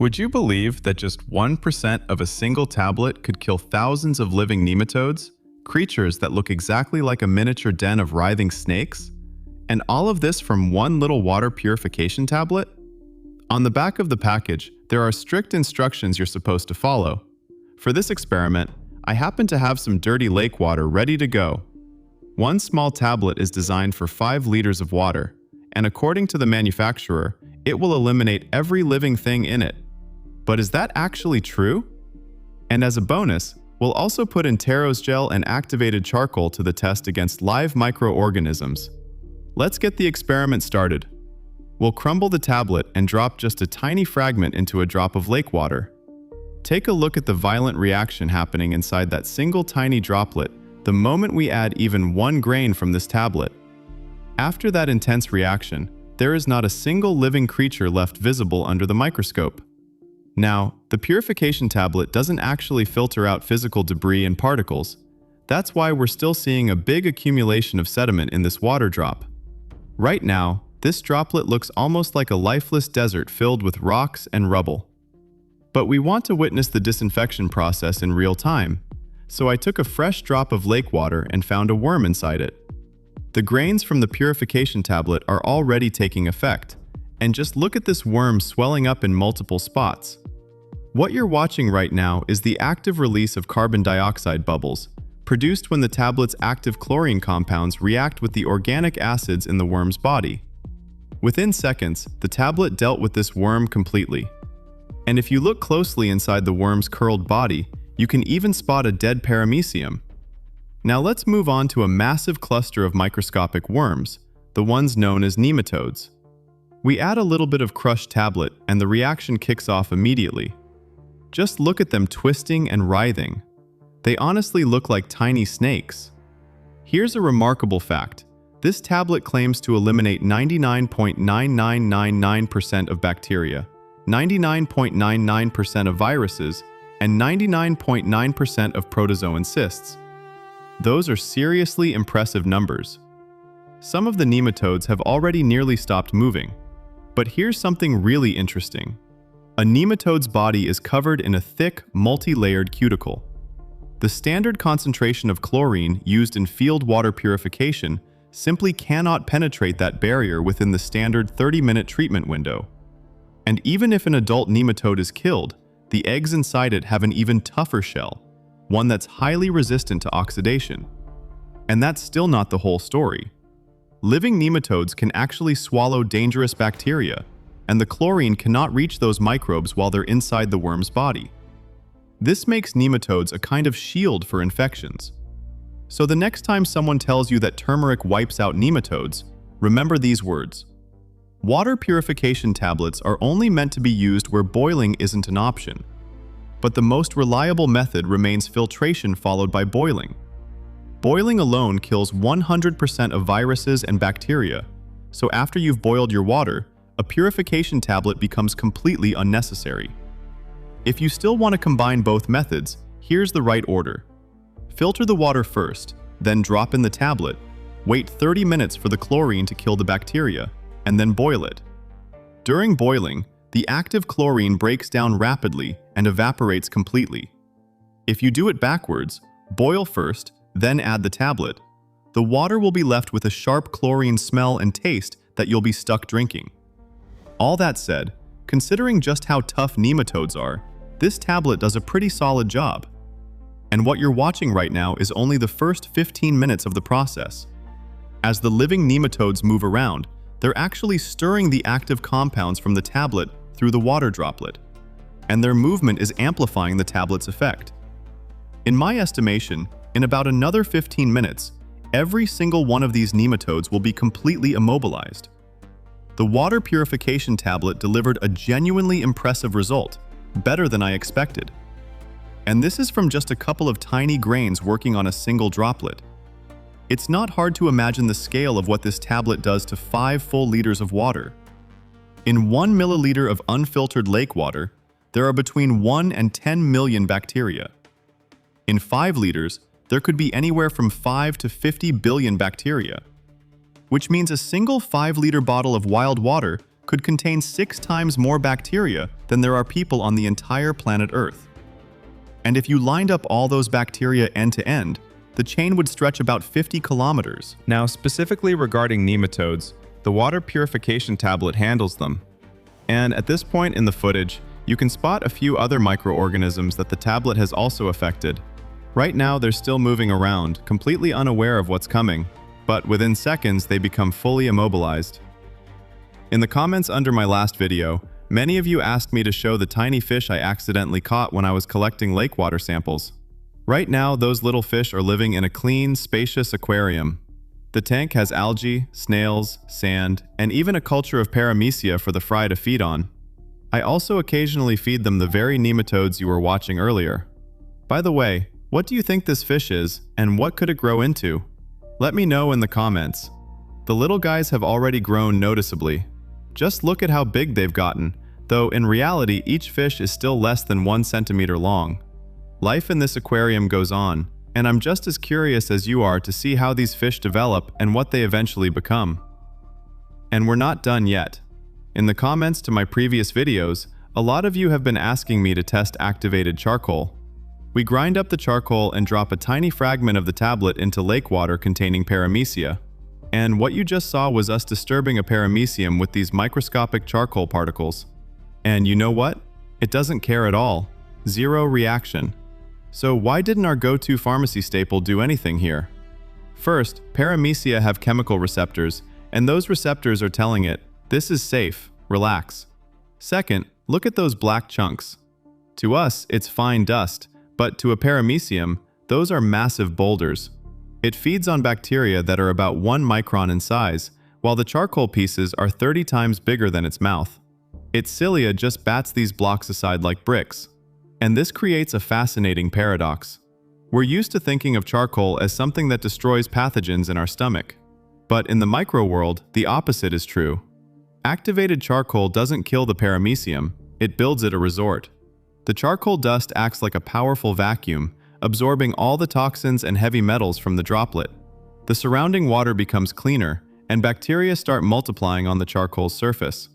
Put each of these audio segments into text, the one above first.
Would you believe that just 1% of a single tablet could kill thousands of living nematodes, creatures that look exactly like a miniature den of writhing snakes? And all of this from one little water purification tablet? On the back of the package, there are strict instructions you're supposed to follow. For this experiment, I happen to have some dirty lake water ready to go. One small tablet is designed for 5 liters of water, and according to the manufacturer, it will eliminate every living thing in it. But is that actually true? And as a bonus, we'll also put in Taros gel and activated charcoal to the test against live microorganisms. Let's get the experiment started. We'll crumble the tablet and drop just a tiny fragment into a drop of lake water. Take a look at the violent reaction happening inside that single tiny droplet the moment we add even 1 grain from this tablet. After that intense reaction, there is not a single living creature left visible under the microscope. Now, the purification tablet doesn't actually filter out physical debris and particles. That's why we're still seeing a big accumulation of sediment in this water drop. Right now, this droplet looks almost like a lifeless desert filled with rocks and rubble. But we want to witness the disinfection process in real time, so I took a fresh drop of lake water and found a worm inside it. The grains from the purification tablet are already taking effect, and just look at this worm swelling up in multiple spots. What you're watching right now is the active release of carbon dioxide bubbles, produced when the tablet's active chlorine compounds react with the organic acids in the worm's body. Within seconds, the tablet dealt with this worm completely. And if you look closely inside the worm's curled body, you can even spot a dead paramecium. Now let's move on to a massive cluster of microscopic worms, the ones known as nematodes. We add a little bit of crushed tablet and the reaction kicks off immediately. Just look at them twisting and writhing. They honestly look like tiny snakes. Here's a remarkable fact. This tablet claims to eliminate 99.9999% of bacteria, 99.99% of viruses, and 99.9% of protozoan cysts. Those are seriously impressive numbers. Some of the nematodes have already nearly stopped moving. But here's something really interesting. A nematode's body is covered in a thick, multi-layered cuticle. The standard concentration of chlorine used in field water purification simply cannot penetrate that barrier within the standard 30-minute treatment window. And even if an adult nematode is killed, the eggs inside it have an even tougher shell, one that's highly resistant to oxidation. And that's still not the whole story. Living nematodes can actually swallow dangerous bacteria, and the chlorine cannot reach those microbes while they're inside the worm's body. This makes nematodes a kind of shield for infections. So the next time someone tells you that turmeric wipes out nematodes, remember these words. Water purification tablets are only meant to be used where boiling isn't an option. But the most reliable method remains filtration followed by boiling. Boiling alone kills 100% of viruses and bacteria, so after you've boiled your water, a purification tablet becomes completely unnecessary. If you still want to combine both methods, here's the right order. Filter the water first, then drop in the tablet, wait 30 minutes for the chlorine to kill the bacteria, and then boil it. During boiling, the active chlorine breaks down rapidly and evaporates completely. If you do it backwards, boil first, then add the tablet, the water will be left with a sharp chlorine smell and taste that you'll be stuck drinking. All that said, considering just how tough nematodes are, this tablet does a pretty solid job. And what you're watching right now is only the first 15 minutes of the process. As the living nematodes move around, they're actually stirring the active compounds from the tablet through the water droplet, and their movement is amplifying the tablet's effect. In my estimation, in about another 15 minutes, every single one of these nematodes will be completely immobilized. The water purification tablet delivered a genuinely impressive result, better than I expected. And this is from just a couple of tiny grains working on a single droplet. It's not hard to imagine the scale of what this tablet does to 5 full liters of water. In 1 milliliter of unfiltered lake water, there are between 1 and 10 million bacteria. In 5 liters, there could be anywhere from 5 to 50 billion bacteria, which means a single 5-liter bottle of wild water could contain 6 times more bacteria than there are people on the entire planet Earth. And if you lined up all those bacteria end to end, the chain would stretch about 50 kilometers. Now, specifically regarding nematodes, the water purification tablet handles them. And at this point in the footage, you can spot a few other microorganisms that the tablet has also affected. Right now, they're still moving around, completely unaware of what's coming, but within seconds, they become fully immobilized. In the comments under my last video, many of you asked me to show the tiny fish I accidentally caught when I was collecting lake water samples. Right now, those little fish are living in a clean, spacious aquarium. The tank has algae, snails, sand, and even a culture of paramecia for the fry to feed on. I also occasionally feed them the very nematodes you were watching earlier. By the way, what do you think this fish is, and what could it grow into? Let me know in the comments. The little guys have already grown noticeably. Just look at how big they've gotten, though in reality each fish is still less than 1 centimeter long. Life in this aquarium goes on, and I'm just as curious as you are to see how these fish develop and what they eventually become. And we're not done yet. In the comments to my previous videos, a lot of you have been asking me to test activated charcoal. We grind up the charcoal and drop a tiny fragment of the tablet into lake water containing paramecia. And what you just saw was us disturbing a paramecium with these microscopic charcoal particles. And you know what? It doesn't care at all. Zero reaction. So why didn't our go-to pharmacy staple do anything here? First, paramecia have chemical receptors, and those receptors are telling it, this is safe, relax. Second, look at those black chunks. To us, it's fine dust, but to a paramecium, those are massive boulders. It feeds on bacteria that are about 1 micron in size, while the charcoal pieces are 30 times bigger than its mouth. Its cilia just bats these blocks aside like bricks. And this creates a fascinating paradox. We're used to thinking of charcoal as something that destroys pathogens in our stomach. But in the micro world, the opposite is true. Activated charcoal doesn't kill the paramecium, it builds it a resort. The charcoal dust acts like a powerful vacuum, absorbing all the toxins and heavy metals from the droplet. The surrounding water becomes cleaner, and bacteria start multiplying on the charcoal's surface.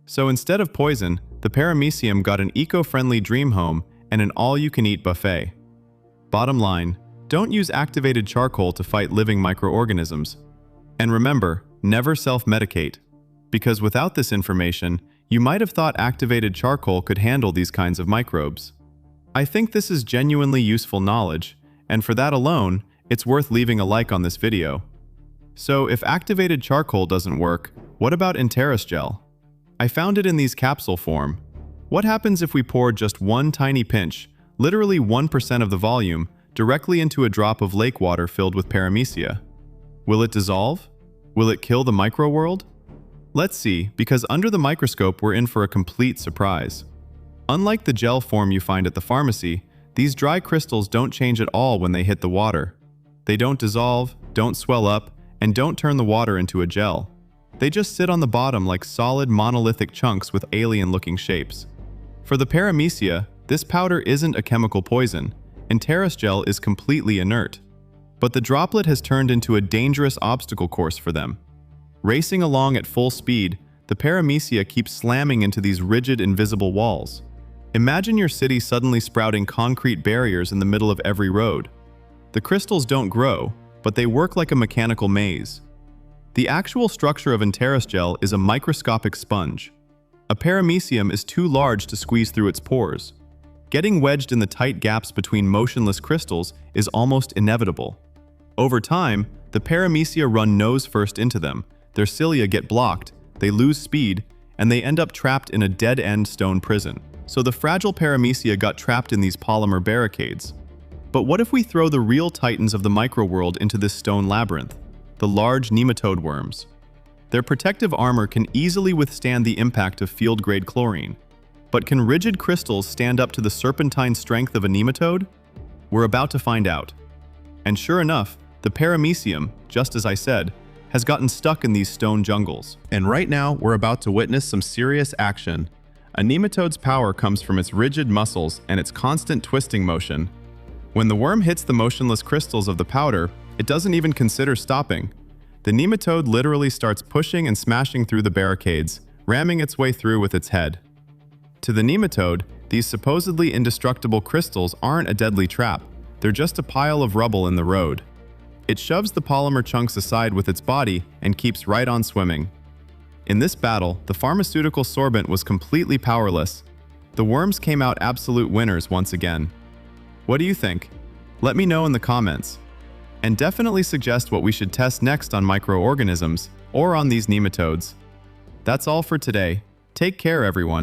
So instead of poison, the paramecium got an eco-friendly dream home and an all-you-can-eat buffet. Bottom line, don't use activated charcoal to fight living microorganisms. And remember, never self-medicate, because without this information, you might have thought activated charcoal could handle these kinds of microbes. I think this is genuinely useful knowledge, and for that alone, it's worth leaving a like on this video. So if activated charcoal doesn't work, what about Enteris gel? I found it in these capsule form. What happens if we pour just one tiny pinch, literally 1% of the volume, directly into a drop of lake water filled with paramecia? Will it dissolve? Will it kill the micro-world? Let's see, because under the microscope we're in for a complete surprise. Unlike the gel form you find at the pharmacy, these dry crystals don't change at all when they hit the water. They don't dissolve, don't swell up, and don't turn the water into a gel. They just sit on the bottom like solid monolithic chunks with alien-looking shapes. For the paramecia, this powder isn't a chemical poison, and Enteris gel is completely inert. But the droplet has turned into a dangerous obstacle course for them. Racing along at full speed, the paramecia keeps slamming into these rigid, invisible walls. Imagine your city suddenly sprouting concrete barriers in the middle of every road. The crystals don't grow, but they work like a mechanical maze. The actual structure of Enteris gel is a microscopic sponge. A paramecium is too large to squeeze through its pores. Getting wedged in the tight gaps between motionless crystals is almost inevitable. Over time, the paramecia run nose first into them, their cilia get blocked, they lose speed, and they end up trapped in a dead-end stone prison. So the fragile paramecia got trapped in these polymer barricades. But what if we throw the real titans of the microworld into this stone labyrinth? The large nematode worms. Their protective armor can easily withstand the impact of field-grade chlorine. But can rigid crystals stand up to the serpentine strength of a nematode? We're about to find out. And sure enough, the paramecium, just as I said, has gotten stuck in these stone jungles. And right now, we're about to witness some serious action. A nematode's power comes from its rigid muscles and its constant twisting motion. When the worm hits the motionless crystals of the powder, it doesn't even consider stopping. The nematode literally starts pushing and smashing through the barricades, ramming its way through with its head. To the nematode, these supposedly indestructible crystals aren't a deadly trap, they're just a pile of rubble in the road. It shoves the polymer chunks aside with its body and keeps right on swimming. In this battle, the pharmaceutical sorbent was completely powerless. The worms came out absolute winners once again. What do you think? Let me know in the comments. And definitely suggest what we should test next on microorganisms or on these nematodes. That's all for today. Take care, everyone.